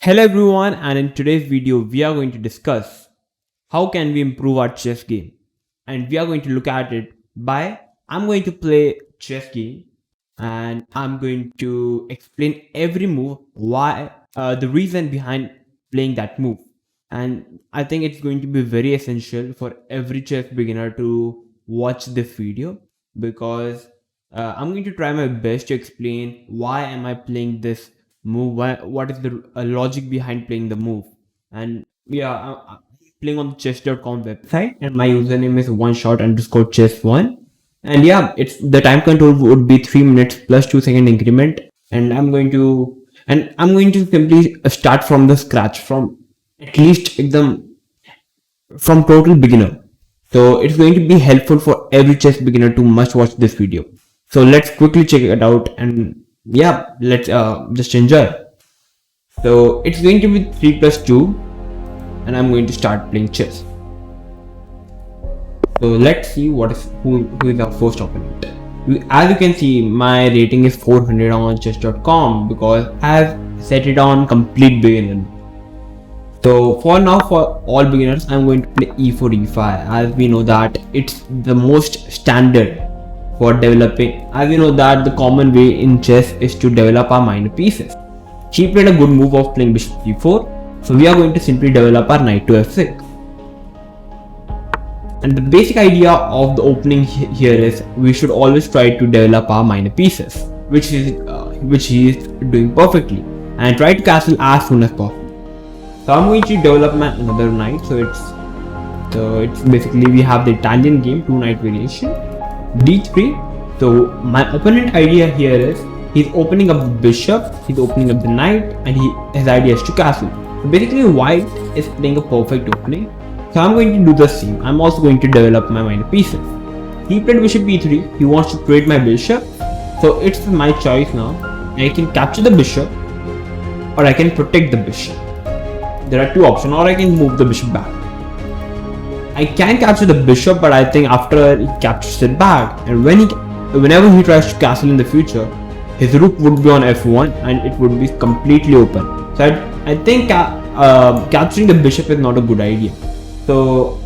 Hello everyone, and in today's video we are going to discuss how can we improve our chess game, and we are going to look at it by I'm going to play chess game and I'm going to explain every move, why the reason behind playing that move. And I think it's going to be very essential for every chess beginner to watch this video, because I'm going to try my best to explain why am I playing this move, what is the logic behind playing the move. And yeah, I'm playing on the chess.com website, and my username is oneshot_chess1. And yeah, it's the time control would be 3 minutes plus 2 second increment, and I'm going to simply start from the scratch, from at least from total beginner. So it's going to be helpful for every chess beginner to must watch this video. So let's quickly check it out, and yeah, let's just enjoy. So it's going to be 3 plus 2, and I'm going to start playing chess. So let's see who is our first opponent. As you can see, my rating is 400 on chess.com because I've set it on complete beginner. So for now, for all beginners, I'm going to play e4 e5, as we know that it's the most standard for developing. As we know that the common way in chess is to develop our minor pieces. He played a good move of playing bishop e4, so we are going to simply develop our knight to f6. And the basic idea of the opening here is we should always try to develop our minor pieces, which he is doing perfectly, and try to castle as soon as possible. So I'm going to develop another knight. So it's basically we have the Italian game 2 knight variation, d3. So my opponent idea here is he's opening up the bishop, he's opening up the knight, and his idea is to castle. So basically white is playing a perfect opening. So I'm going to do the same. I'm also going to develop my minor pieces. He played bishop e3. He wants to trade my bishop. So it's my choice now. I can capture the bishop, or I can protect the bishop. There are two options, or I can move the bishop back. I can capture the bishop, but I think after he captures it back, and whenever he tries to castle in the future, his rook would be on f1 and it would be completely open. So I think capturing the bishop is not a good idea. So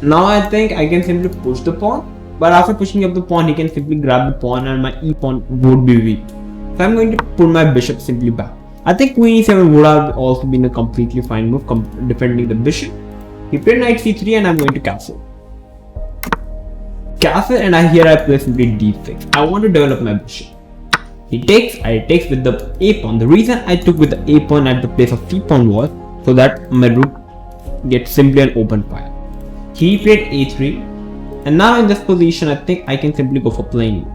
now I think I can simply push the pawn, but after pushing up the pawn, he can simply grab the pawn and my e-pawn would be weak. So I'm going to put my bishop simply back. I think queen e7 would have also been a completely fine move, defending the bishop. He played knight c3 and I'm going to castle. And here I play simply d6. I want to develop my bishop. He takes, I takes with the a pawn. The reason I took with the a pawn at the place of c pawn was so that my rook gets simply an open fire. He played a3, and now in this position I think I can simply go for playing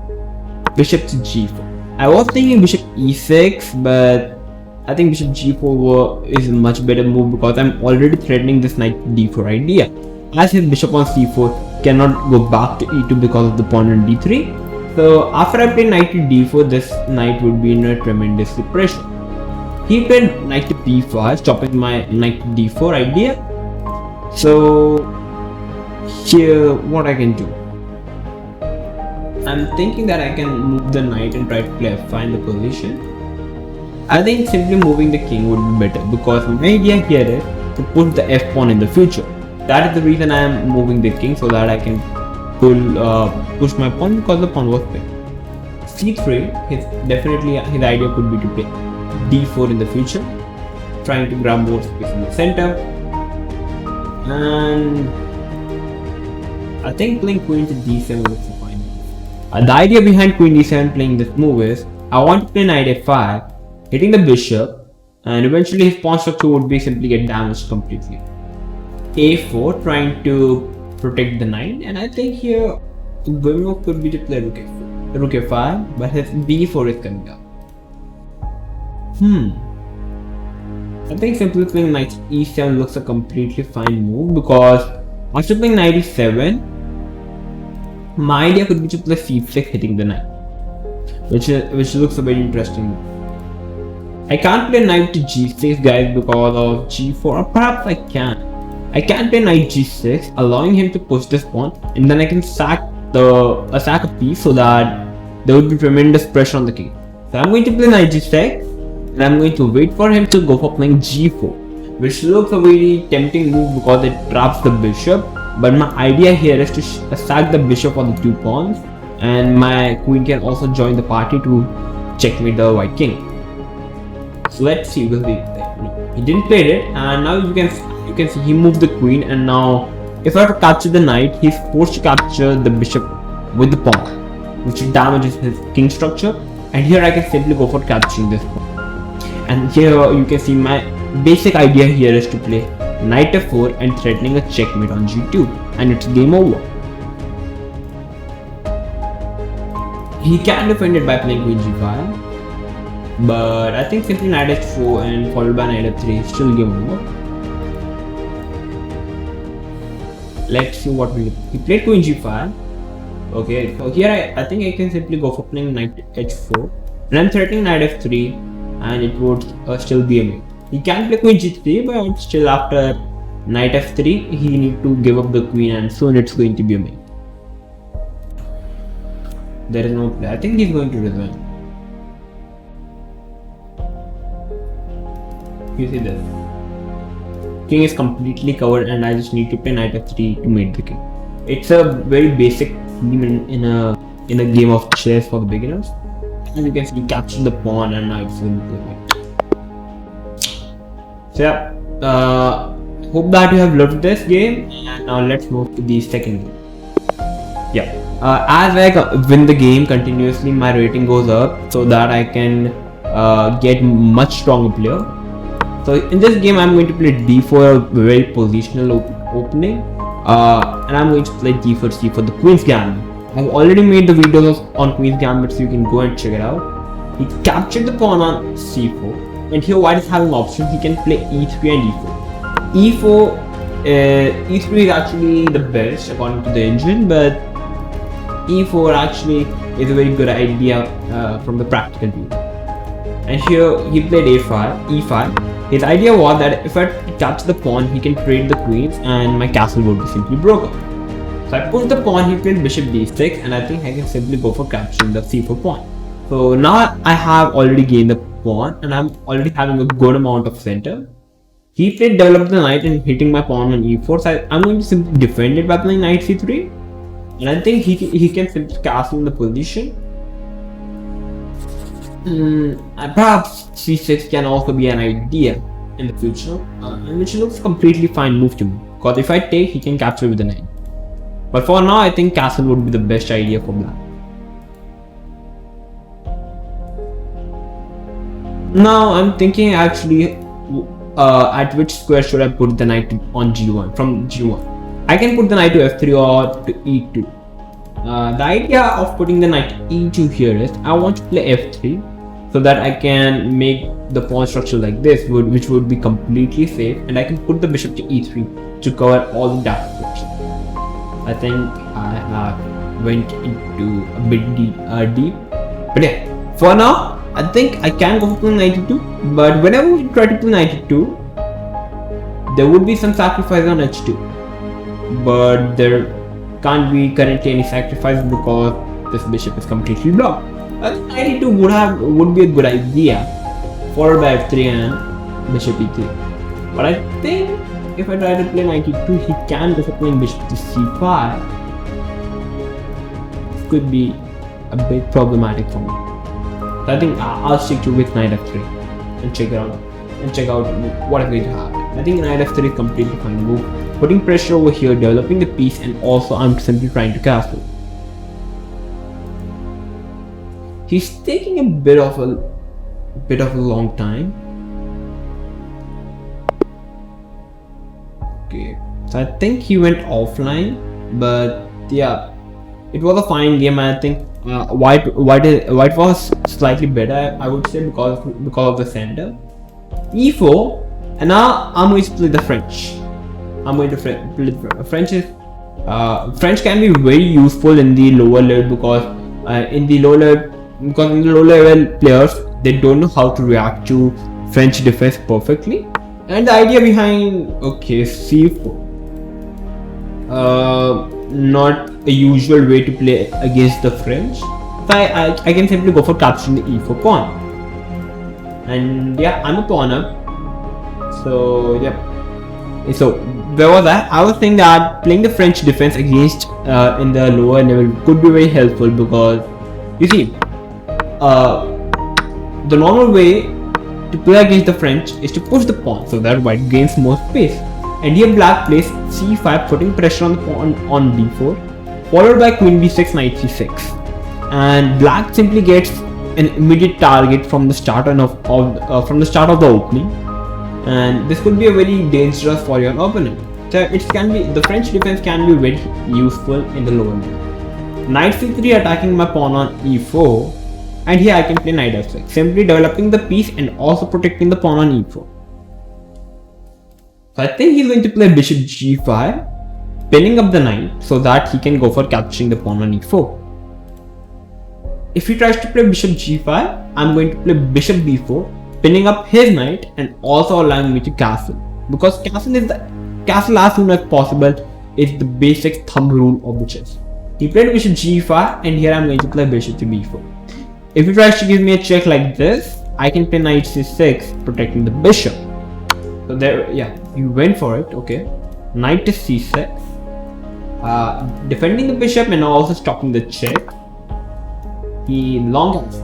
bishop to g4. I was thinking bishop e6, but I think bishop g4 is a much better move because I'm already threatening this knight d4 idea, as his bishop on c4 cannot go back to e2 because of the pawn on d3. So after I play knight to d4, this knight would be in a tremendous pressure. He played knight to b5, stopping my knight to d4 idea. So here what I can do, I'm thinking that I can move the knight and try to play f5 in the position. I think simply moving the king would be better because my idea here is to push the f pawn in the future. That is the reason I am moving the king, so that I can push my pawn, because the pawn was played. c3, his idea could be to play d4 in the future, trying to grab more space in the center. And I think playing queen to d7 looks a fine move. The idea behind queen d7 playing this move is I want to play knight f5, hitting the bishop, and eventually his pawn structure would be simply get damaged completely. a4, trying to protect the knight, and I think here the good move could be to play rook f5, but his b4 is coming up. I think simply playing knight e7 looks a completely fine move, because after playing knight e7, my idea could be to play c6, hitting the knight, which looks a very interesting move. I can't play knight to g6, guys, because of g4, or perhaps I can. I can play knight g6, allowing him to push this pawn, and then I can sack a piece so that there would be tremendous pressure on the king. So I'm going to play knight g6, and I'm going to wait for him to go for playing g4, which looks a very tempting move because it traps the bishop. But my idea here is to sack the bishop on the 2 pawns, and my queen can also join the party to checkmate the white king. So let's see, will he play? No, he didn't play it, and now you can see he moved the queen, and now if I have to capture the knight, he's forced to capture the bishop with the pawn, which damages his king structure. And here I can simply go for capturing this pawn. And here you can see my basic idea here is to play knight f4 and threatening a checkmate on g2, and it's game over. He can defend it by playing queen g5, but I think simply knight h4 and followed by knight f3 is still game over. Let's see what he played queen g5. Okay, so here I think I can simply go for playing knight h4, and I'm threatening knight f3, and it would still be a mate. He can play queen g3, but still after knight f3 he need to give up the queen, and soon it's going to be a mate. There is no play. I think he's going to resign. You see this? King is completely covered, and I just need to play knight f3 to mate the king. It's a very basic theme in a game of chess for the beginners. And you can see you capture the pawn, and now it's going to play. So yeah, hope that you have loved this game, and now let's move to the second game. Yeah, as I win the game continuously, my rating goes up so that I can get much stronger player. So in this game, I'm going to play d4, a very positional opening, and I'm going to play d4, c4, the queen's gambit. I've already made the videos on queen's gambit, so you can go and check it out. He captured the pawn on c4, and here white is having options. He can play e3 and e4. E3 is actually the best according to the engine, but e4 actually is a very good idea from the practical view. And here he played e5. His idea was that if I capture the pawn, he can trade the queens, and my castle would be simply broken. So I pushed the pawn, he played bishop d6, and I think I can simply go for capturing the c4 pawn. So now I have already gained the pawn, and I'm already having a good amount of center. He played develop the knight and hitting my pawn on e4, so I'm going to simply defend it by playing knight c3. And I think he can simply castle in the position. Perhaps c6 can also be an idea in the future, which looks completely fine move to me, because if I take, he can capture with the knight. But for now, I think castle would be the best idea for black. Now I'm thinking actually at which square should I put the knight on g1 from g1. I can put the knight to f3 or to e2. The idea of putting the knight e2 here is I want to play f3 so that I can make the pawn structure like this, which would be completely safe, and I can put the bishop to e3 to cover all the dark squares. I think I went into a bit deep, but yeah, for now I think I can go for knight e2, but whenever we try to play knight e2, there would be some sacrifice on h2, but there can't be currently any sacrifice because this bishop is completely blocked. I think knight e2 would be a good idea, followed by f3 and bishop e3. But I think if I try to play knight e2, he can go for playing bishop to c5. This could be a bit problematic for me. So I think I'll stick to with knight f3 and check out what is going to happen. I think knight f3 is completely fine move, putting pressure over here, developing the piece, and also I'm simply trying to castle. He's taking a bit of a long time. Okay, so I think he went offline, but yeah, it was a fine game. I think white was slightly better, I would say, because of the center. e4, and now I'm going to play the French. I'm going to play the French. French can be very useful in the lower level because in the low level players, they don't know how to react to French defense perfectly. And the idea behind c4, not a usual way to play against the French. So I can simply go for capturing the e4 pawn, And yeah, I'm a pawn up. So yeah. So where was I was saying that playing the French defense against in the lower level could be very helpful, because you see, the normal way to play against the French is to push the pawn so that white gains more space. And here black plays c5, putting pressure on the pawn on d4, followed by queen b6, knight c6, and black simply gets an immediate target from the start of the opening, and this could be a very dangerous for your opponent. So the French defense can be very useful in the lower level. Knight c3 attacking my pawn on e4, and here I can play knight f6, simply developing the piece and also protecting the pawn on e4. So I think he's going to play bishop g5, pinning up the knight so that he can go for capturing the pawn on e4. If he tries to play bishop g5, I'm going to play bishop b4, pinning up his knight and also allowing me to castle, because castle as soon as possible is the basic thumb rule of the chess. He played bishop g5, and here I'm going to play bishop to b4. If he tries to give me a check like this, I can play knight c6, protecting the bishop. So there, yeah, you went for it. Okay, knight to c6, defending the bishop and also stopping the check. He longs,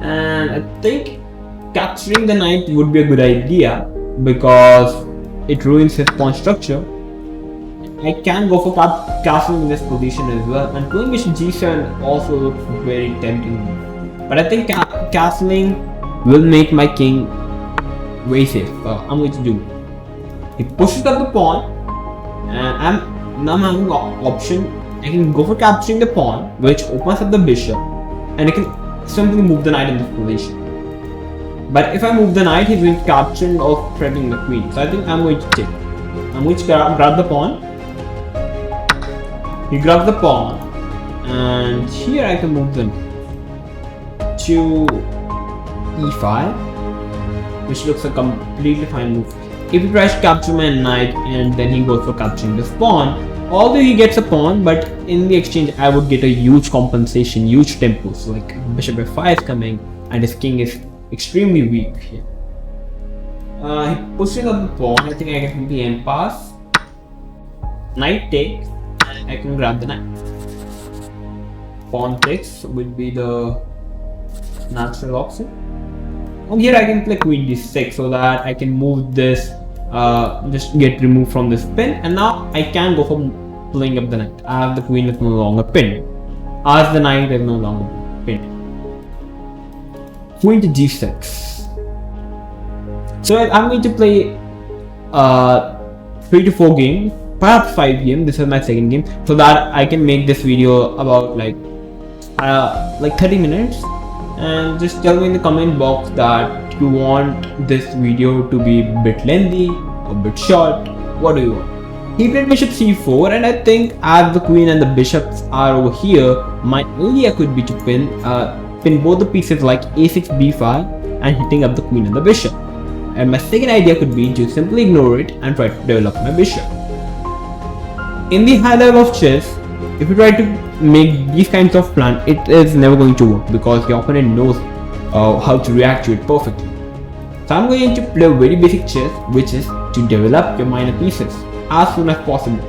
and I think capturing the knight would be a good idea because it ruins his pawn structure. I can go for castling in this position as well, and playing bishop g7 also looks very tempting, but I think castling will make my king very safe. I'm going to do it. He pushes up the pawn, and I'm having an option. I can go for capturing the pawn, which opens up the bishop, and I can simply move the knight in this position. But if I move the knight, he's going to capture or threatening the queen. So I think I'm going to take. I'm going to grab the pawn. He grabs the pawn, and here I can move them to e5, which looks a completely fine move. If he tries to capture my knight and then he goes for capturing this pawn, although he gets a pawn, but in the exchange I would get a huge compensation, huge tempo. So like bishop f5 is coming, and his king is extremely weak here. He pushes up the pawn. I think I can simply end pass. Knight takes, and I can grab the knight. Pawn takes would be the natural option. And here I can play queen d6 so that I can move this, just get removed from this pin, and now I can go for playing up the knight as the queen is no longer pinned, as the knight is no longer pinned. Queen to g6. So I'm going to play 3 to 4 games, perhaps 5 games. This is my second game, so that I can make this video about like 30 minutes. And just tell me in the comment box that you want this video to be a bit lengthy, a bit short. What do you want? He played bishop c4, and I think as the queen and the bishops are over here, my idea could be to pin both the pieces like a6, b5, and hitting up the queen and the bishop. And my second idea could be to simply ignore it and try to develop my bishop. In the high level of chess, if you try to make these kinds of plans, it is never going to work because your opponent knows how to react to it perfectly. So I'm going to play very basic chess, which is to develop your minor pieces as soon as possible.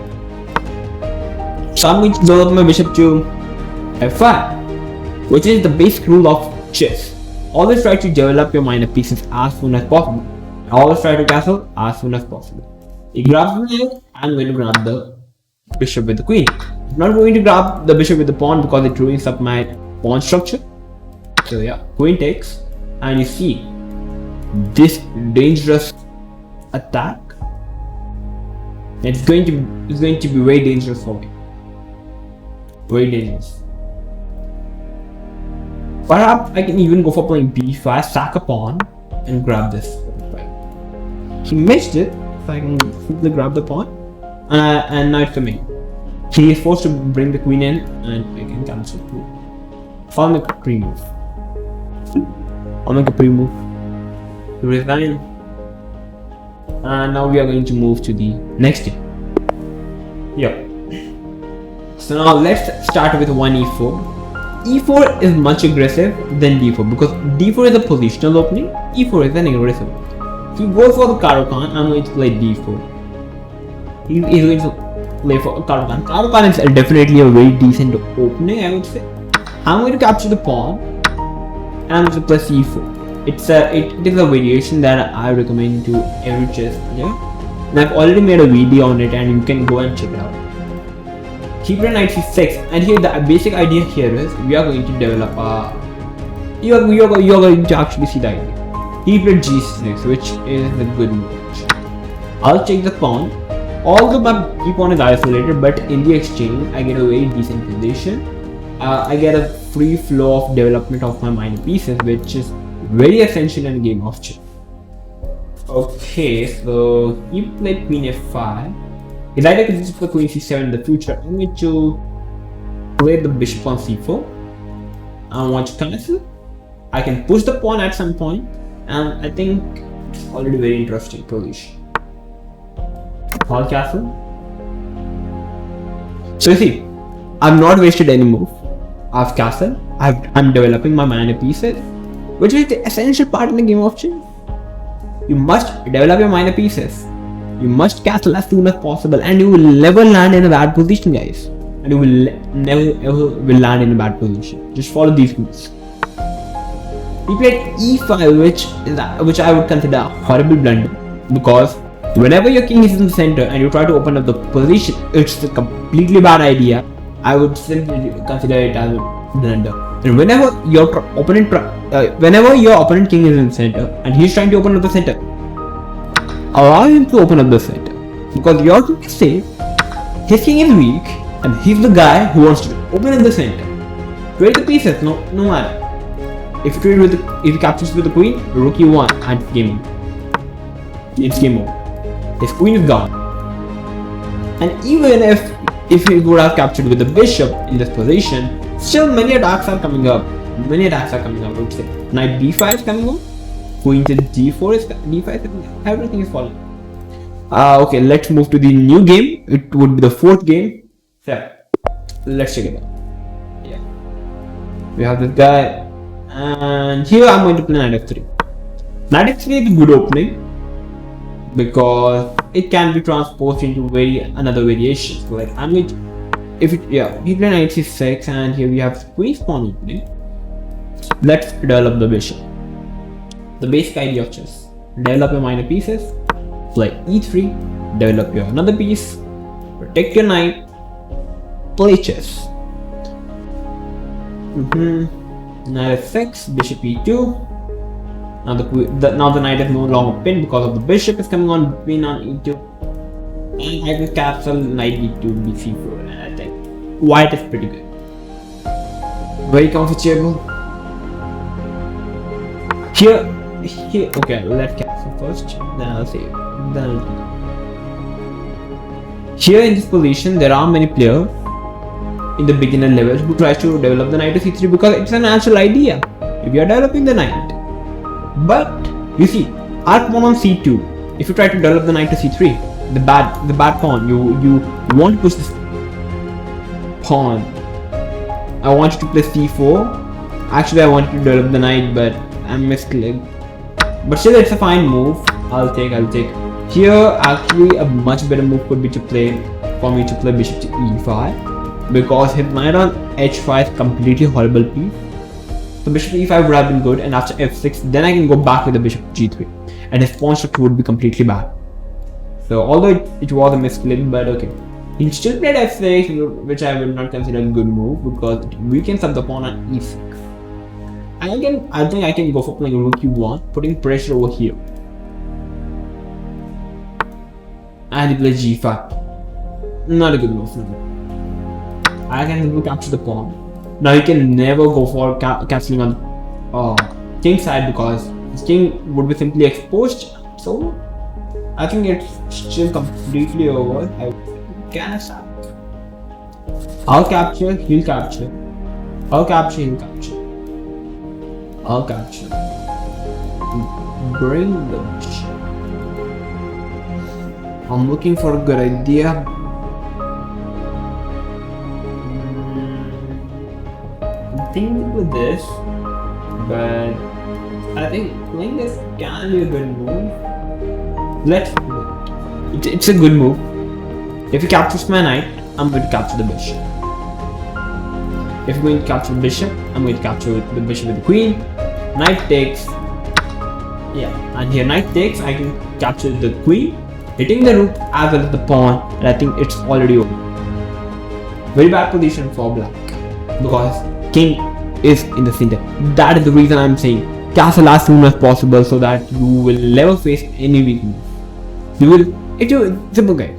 So I'm going to develop my bishop to f5, which is the basic rule of chess. Always try to develop your minor pieces as soon as possible. Always try to castle as soon as possible. He grabs the knight, I'm going to grab the bishop with the queen. I'm not going to grab the bishop with the pawn because it ruins up my pawn structure. So yeah, queen takes, and you see this dangerous attack. It's going to be very dangerous for me. Very dangerous. Perhaps I can even go for playing b5, sack a pawn, and grab this. He missed it, so I can simply grab the pawn, and now it's coming. He is forced to bring the queen in, and I can cancel too. I'll make a pre-move. To resign. And now we are going to move to the next game. Yeah. So now let's start with 1e4. e4 is much aggressive than d4 because d4 is a positional opening, e4 is an aggressive opening. If you go for the Caro-Kann, I'm going to play d4. He's going to play for Caro-Kann. Caro-Kann is definitely a very decent opening, I would say. I'm going to capture the pawn and I'm going to play c4. It is a variation that I recommend to every chess player. And I've already made a video on it and you can go and check it out. He played knight c6, and here the basic idea here is we are going to develop a. You are going to actually see the idea. He played g6, which is a good move. I'll take the pawn. Although my key pawn is isolated, but in the exchange I get a very decent position. I get a free flow of development of my minor pieces, which is very essential in a game of chess. Okay, so he played queen f5. His idea is to play queen c7 in the future. I'm going to play the bishop on c4. I want to cancel. I can push the pawn at some point, and I think it's already very interesting position. Pawn castle. So you see, I've not wasted any move. I've castled. I'm developing my minor pieces, which is the essential part in the game of chess. You must develop your minor pieces. You must castle as soon as possible, and you will never land in a bad position, guys. And you will never ever will land in a bad position. Just follow these rules. He played e5, which I would consider a horrible blunder, because whenever your king is in the center and you try to open up the position, it's a completely bad idea. I would simply consider it as a blunder. And whenever your opponent king is in the center and he's trying to open up the center, allow him to open up the center, because your king is safe, his king is weak, and he's the guy who wants to open up the center. Trade the pieces, no matter. If you captures with the queen, rook e1 and game over. It's game over. His queen is gone. And even if he would have captured with the bishop in this position, still many attacks are coming up. I would say. Knight b5 is coming up. Queen to d4 is d5, everything is falling. Okay, let's move to the new game. It would be the fourth game. So, let's check it out. Yeah, we have this guy, and here I'm going to play knight f3. Knight f3 is a good opening because it can be transposed into another variation. So, like I'm going to, he played knight c6, and here we have queen pawn opening. Let's develop the bishop. The basic idea of chess: develop your minor pieces, play e3, develop your another piece, protect your knight, play chess. Knight f6, bishop e2. Now the knight is no longer pinned because of the bishop is coming on pin on e2. And I will capture knight e2, bc4, and I think white is pretty good. Very comfortable. Here, okay, let's capture first, then I'll save, then I'll do. Here in this position, there are many players in the beginner level who try to develop the knight to c3 because it's a natural idea if you are developing the knight. But you see, our pawn on c2, if you try to develop the knight to c3, the bad pawn, you want to push this pawn. I want you to play c4. Actually, I wanted to develop the knight, but I misclicked. But still, it's a fine move. I'll take. Here, actually, a much better move could be for me to play bishop to e5, because his knight on h5 is completely horrible piece. So bishop e5 would have been good, and after f6, then I can go back with the bishop g3, and his pawn structure would be completely bad. So although it was a misclick, but okay. He still played f6, which I would not consider a good move because it weakens up the pawn on e6. I think I can go for playing rook e1, putting pressure over here. And he plays g5. Not a good move. I can capture the pawn. Now he can never go for cancelling on king's side because his king would be simply exposed. So I think it's still completely over. I can start. I'll capture, he'll capture. I'll capture, he'll capture. I'll capture. Bring the bishop. I'm looking for a good idea. thinking with this, but I think playing this can be a good move. Let's do it. It's a good move. If he captures my knight, I'm going to capture the bishop. If you're going to capture the bishop, I'm going to capture the bishop with the queen. Knight takes. Yeah, and here knight takes, I can capture the queen, hitting the rook as well as the pawn, and I think it's already over. Very bad position for black, because king is in the center. That is the reason I'm saying castle as soon as possible, so that you will never face any weakness. It's a simple game.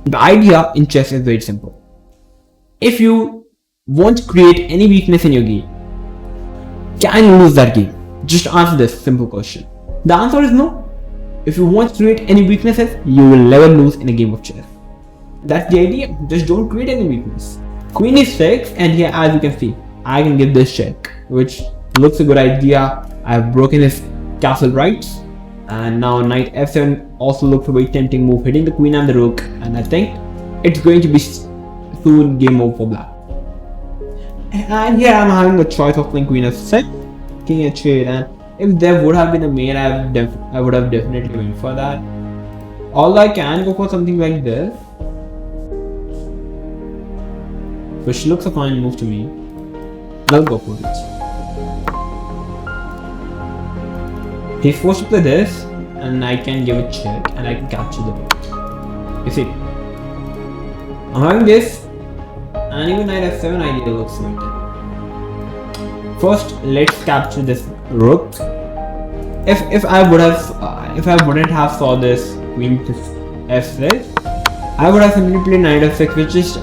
The idea in chess is very simple. If you want to create any weakness in your game, can you lose that game? Just answer this simple question. The answer is no. If you want to create any weaknesses, you will never lose in a game of chess. That's the idea. Just don't create any weakness. Queen is 6, and here, as you can see, I can give this check, which looks a good idea. I've broken his castle rights, and now knight f7 also looks a very tempting move, hitting the queen and the rook, and I think it's going to be soon game over for black. And here I'm having a choice of playing queen f6, king h8, and if there would have been a mate, I would have definitely went for that. Although I can go for something like this, which looks a fine move to me. I'll go for it. He's forced to play this, and I can give a check, and I can capture the rook. You see, I'm having this, and even knight f7 idea looks right. First, let's capture this rook. If I wouldn't have saw this queen to f6, I would have simply played knight f6, which is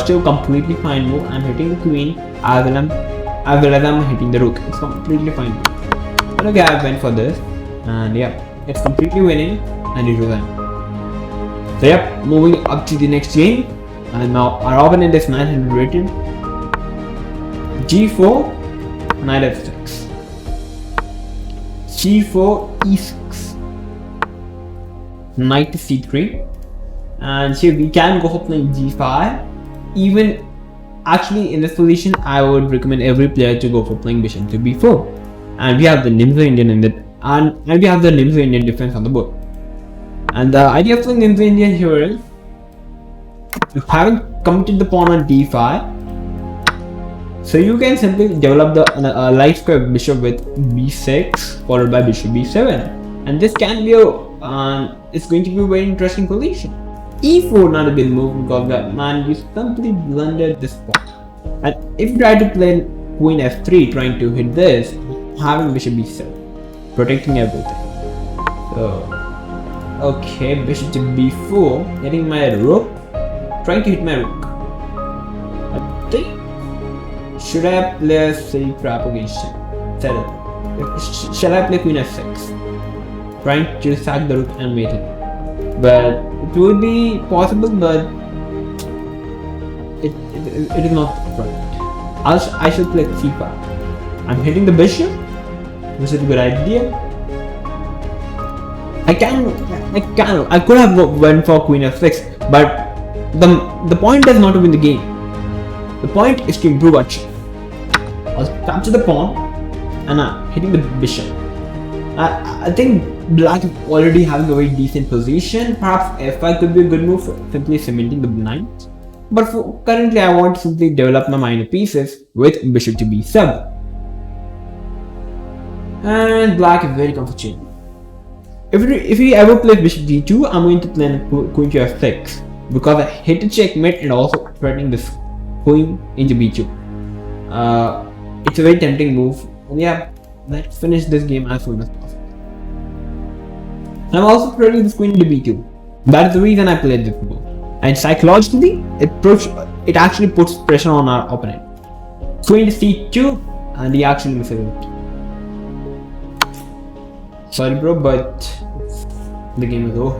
still completely fine move. I'm hitting the queen as well as I'm hitting the rook. It's completely fine move. But okay, I went for this, and yeah, it's completely winning, and it was done. So yep, moving up to the next game, and now our opponent is 900 rated. g4, knight f6. g4, e6, knight to c3, and here we can go for playing g5. Even actually in this position, I would recommend every player to go for playing bishop to b4, and we have the Nimzo Indian in it, and we have the Nimzo Indian defense on the board. And the idea of playing Nimzo Indian here is, you haven't committed the pawn on d5, so you can simply develop the light square bishop with b6 followed by bishop b7, and this can be it's going to be a very interesting position. e4, not a good move, because that man, you simply blundered this pawn. And if you try to play queen f3 trying to hit this, having bishop b7, protecting everything. So okay, bishop to b4, hitting my rook, trying to hit my rook. I think, should I play a silly propagation setup? Shall I play queen f6, trying to sack the rook and mate it? But it would be possible, but it is not right. I should play c5. I'm hitting the bishop, which is a good idea. I could have went for queen f6, but the point is not to win the game. The point is to improve our check. I'll capture the pawn, and I'm hitting the bishop. I think black is already having a very decent position. Perhaps f5 could be a good move for simply cementing the knight. But currently I want to simply develop my minor pieces with bishop to b7. And black is very comfortable. If we ever play bishop d2, I'm going to play queen to f6, because I hit a checkmate and also threatening this queen into b2. It's a very tempting move, and yeah, let's finish this game as soon as possible. I'm also threatening this queen into b2. That is the reason I played this move, and psychologically, it actually puts pressure on our opponent. Queen to c2, and he actually misses it. Sorry bro, but the game is over.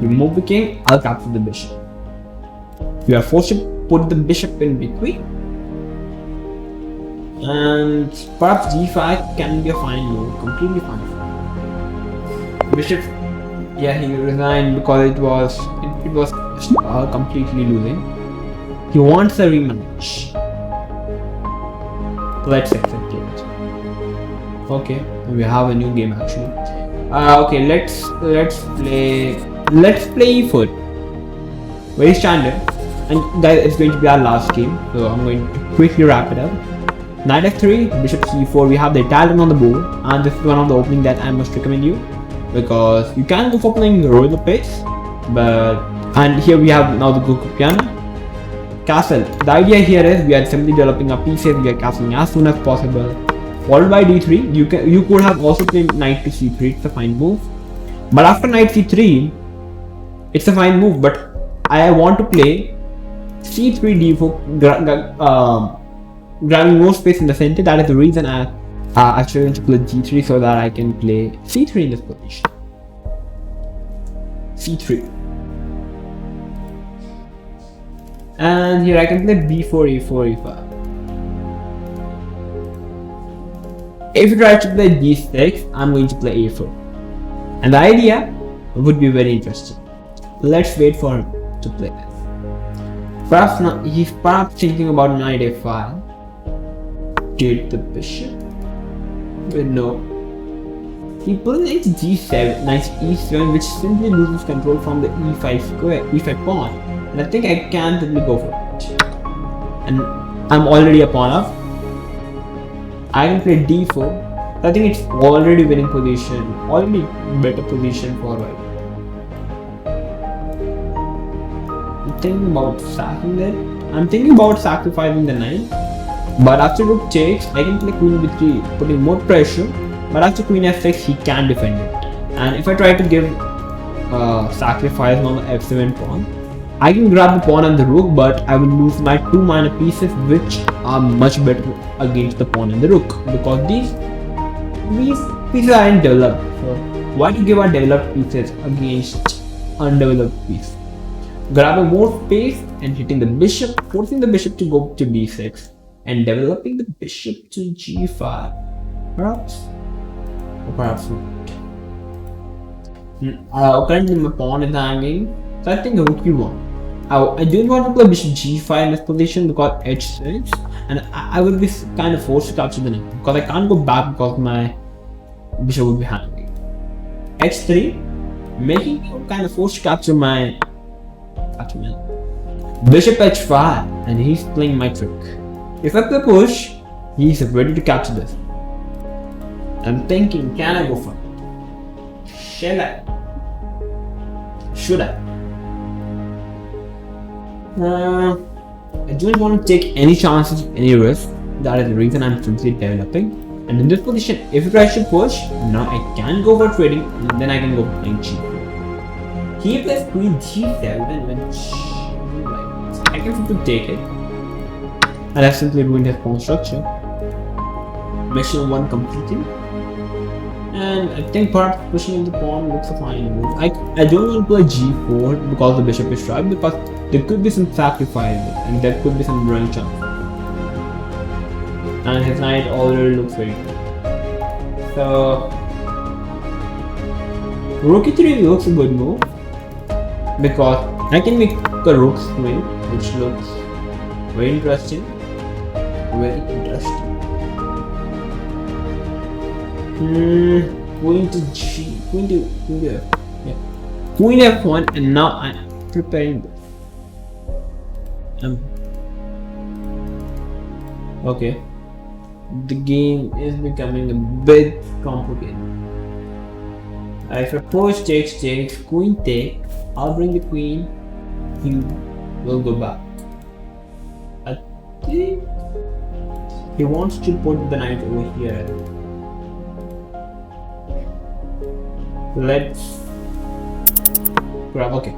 You move the king, I'll capture the bishop. You are forced to put the bishop in between. And perhaps g5 can be a fine move, completely fine. Bishop, yeah, he resigned because it was completely losing. He wants a rematch. Let's accept it. Okay, we have a new game actually. Okay, let's play e4. Very standard. And guys, it's going to be our last game, so I'm going to quickly wrap it up. Knight f3, bishop c4. We have the Italian on the board, and this is one of the opening that I must recommend you, because you can go for playing royal pace, and here we have now the Goku piano. Castle. The idea here is we are simply developing our pieces. We are castling as soon as possible. Followed by d3. You could have also played knight to c3. It's a fine move. But after knight c3, it's a fine move. But I want to play c3 d4, grabbing more space in the center. That is the reason I actually want to play g3, so that I can play c3 in this position. c3. And here I can play b4, e4, e5. If you try to play d6, I'm going to play a4. And the idea would be very interesting. Let's wait for him to play this. Perhaps not, he's perhaps thinking about knight a5. Take the bishop. But no. He played knight g7, knight e7, which simply loses control from the e5 square, e5 pawn. And I think I can simply go for it. And I'm already a pawn up. I can play d4. I think it's already winning position, already better position for white. I'm thinking about sacking it. I'm thinking about sacrificing the knight. But after rook takes, I can play queen b3, putting more pressure. But after queen f6, he can defend it. And if I try to give sacrifice on the f7 pawn, I can grab the pawn and the rook, but I will lose my 2 minor pieces, which are much better against the pawn and the rook, because these pieces aren't developed. So why to give our developed pieces against undeveloped pieces? Grabbing more space and hitting the bishop, forcing the bishop to go to b6, and developing the bishop to g5. Perhaps, or perhaps not. Currently my pawn is hanging, so I think rook e1. I don't want to play bishop g5 in this position because h6, and I would be kind of forced to capture the knight, because I can't go back because my bishop would be hanging. h3, making me kind of forced to capture my bishop h5, and he's playing my trick. If I play push, he's ready to capture this. I'm thinking, can I go for it? Shall I? Should I? I don't want to take any chances, any risk. That is the reason I'm simply developing. And in this position, if I should push, now I can go for trading, and then I can go for playing g4. He plays queen g7, which I can simply take it. And I've simply ruined his pawn structure. Mission 1 completed. And I think perhaps pushing the pawn looks a fine move. I don't want to play g4 because the bishop is sharp, because there could be some sacrifices and there could be some running chance. And his knight already looks very good. So rook e3 looks a good move, because I can make a rook swing, which looks very interesting. Very interesting. Queen to g, queen to f, yeah, queen f1, and now I'm preparing this. Okay, the game is becoming a bit complicated. If I push takes, queen takes, I'll bring the queen, he will go back. I think he wants to put the knight over here. Let's grab. Okay,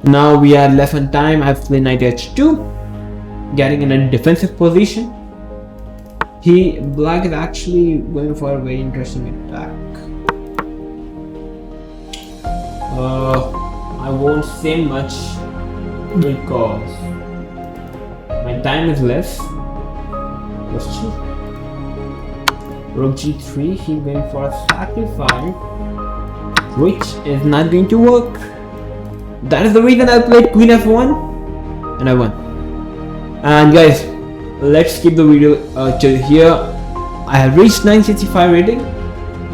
now we are left on time. I've played knight h2, getting in a defensive position. Black is actually going for a very interesting attack. I won't say much because my time is less. Let's see. Rook g3, he went for a sacrifice, which is not going to work. That is the reason I played queen f1 and I won. And guys, let's keep the video till here. I have reached 965 rating,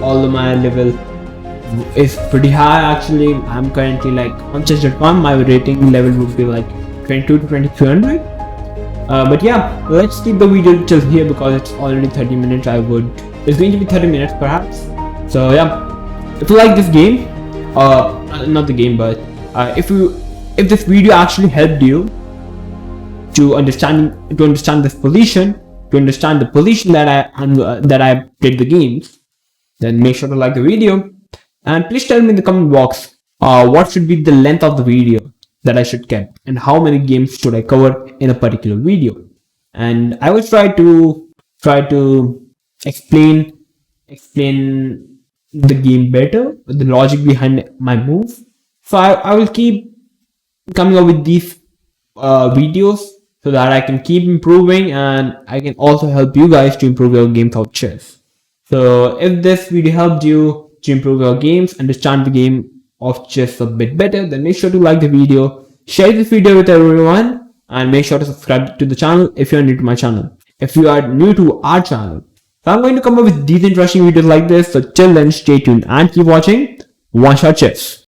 although my level is pretty high. Actually, I'm currently like on chess.com, my rating level would be like 22 to 2300. But yeah, let's keep the video till here because it's already 30 minutes. It's going to be 30 minutes perhaps. So yeah, if you like this game, not the game, but if this video actually helped you to understand this position, to understand the position that I played the games, then make sure to like the video, and please tell me in the comment box what should be the length of the video that I should get, and how many games should I cover in a particular video. And I will try to explain the game better, the logic behind my move. So I will keep coming up with these videos so that I can keep improving, and I can also help you guys to improve your games of chess. So if this video helped you to improve your games, understand the game of chess a bit better, then make sure to like the video, share this video with everyone, and make sure to subscribe to the channel if you're new to my channel, if you are new to our channel. So I'm going to come up with these interesting videos like this. So till then, stay tuned and keep watching Oneshot Chess.